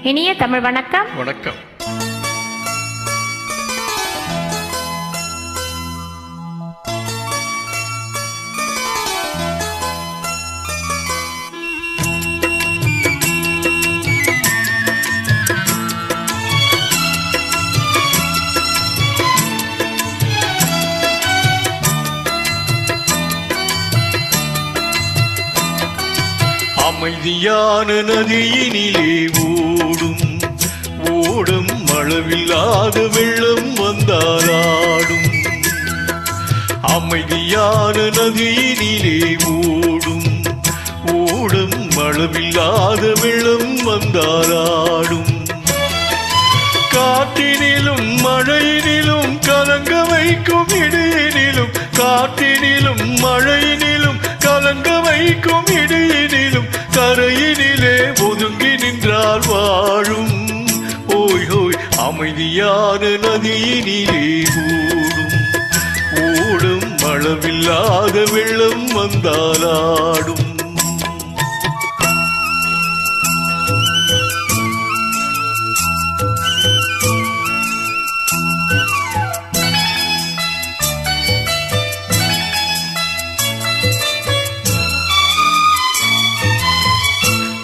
இனிய தமிழ் வணக்கம். வணக்கம். அமைதியான நதியினிலே ஓடும் அளவில்லாத வெள்ளம் வந்தாராடும். அமைதியான நதியினிலே ஓடும் அளவில்லாத வெள்ளம் வந்தாராடும். காற்றினிலும் மழையினிலும் கலங்க வைக்கும் இடையினிலும், காற்றினிலும் மழையினிலும் கலங்க வைக்கும் இடையினிலும், கரையினிலே ஒதுங்கி நின்றால் வாழும். ஓய் ஓய் அமைதியான நதியினிலே ஓடும் அளவில்லாத வெள்ளம் வந்தாலாடும்.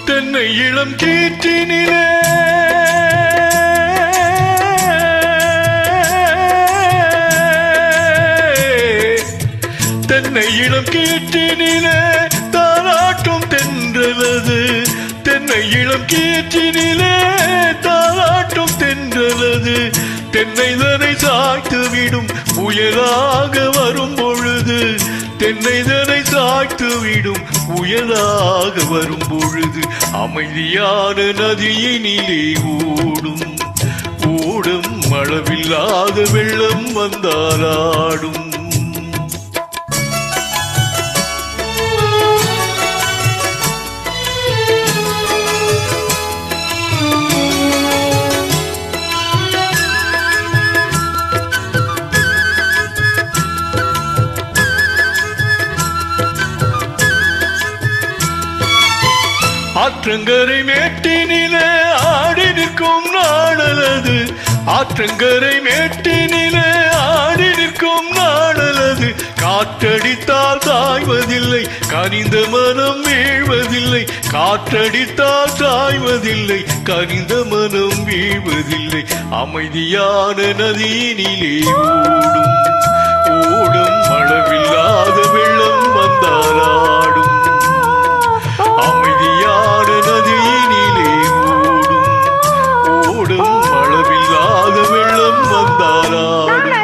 தென்னை இளம் கீற்றினிலே தென்னை இளம் கீற்றினிலே தாராட்டும் தென்றலது. தென்னை இளம் கீற்றினிலே தாராட்டும் தென்றலது. தென்னைதனை சாய்த்து விடும் புயலாக வரும் பொழுது, தென்னைதனை சாய்த்து விடும் புயலாக வரும் பொழுது, அமைதியான நதியினிலே ஓடும் அளவில்லாத வெள்ளம் வந்தாலாடும். ஆற்றங்கரை மேட்டினிலே ஆடி நிற்கும் நாளது. ஆற்றங்கரை மேட்டினிலே ஆடி நிற்கும் நாளது. காற்றடித்தால் சாய்வதில்லை, கனிந்த மனம் வீழ்வதில்லை. காற்றடித்தால் சாய்வதில்லை, கனிந்த மனம் வீழ்வதில்லை. அமைதியான நதியினிலே ஓடும் அளவில்லாத வெள்ளம் வந்தாலாடும். அமைதியான நதியினிலே ஓடும் அளவில்லாத வெள்ளம் வந்தாலாடும்.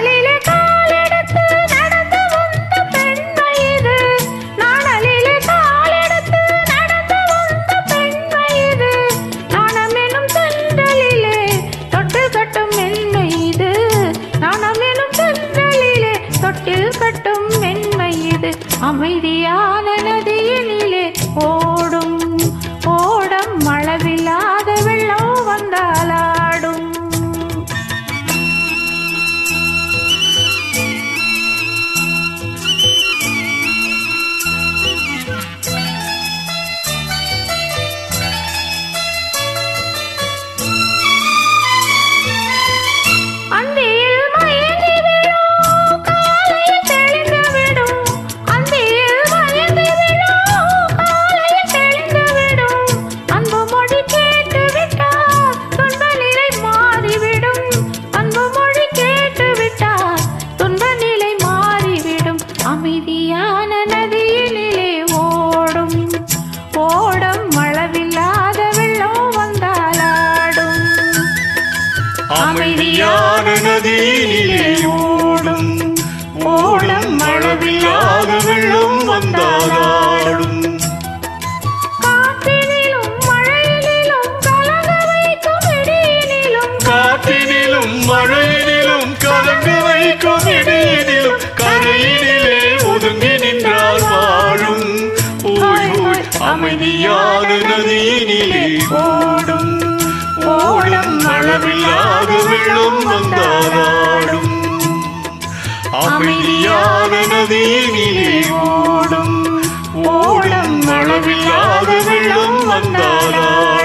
அமைதியான நதியினிலே ஓடும் அளவில்லாத வெள்ளம் வந்தாலாடும். அமைதியான நதியினிலே ஓடும் அளவில்லாத வெள்ளம் வந்தாலாடும். அமைதியான நதியினிலே ஓடும் அளவில்லாத வெள்ளம் வந்தாலாடும். காற்றினிலும் மழையினிலும் கலங்க வைக்கும் இடையினிலும், காற்றினிலும் மழையினிலும் கலங்க வைக்கும் இடையினிலும், கரையினிலே ஒதுங்கி நின்றால் வாழும். ஓய் ஓய் அமைதியான நதியினிலே ஓடும் அளவில்லாத வெள்ளம் வந்தாலாடும். அமைதியான நதியினிலே ஓடும் அளவில்லாத வெள்ளம் வந்தாலாடும்.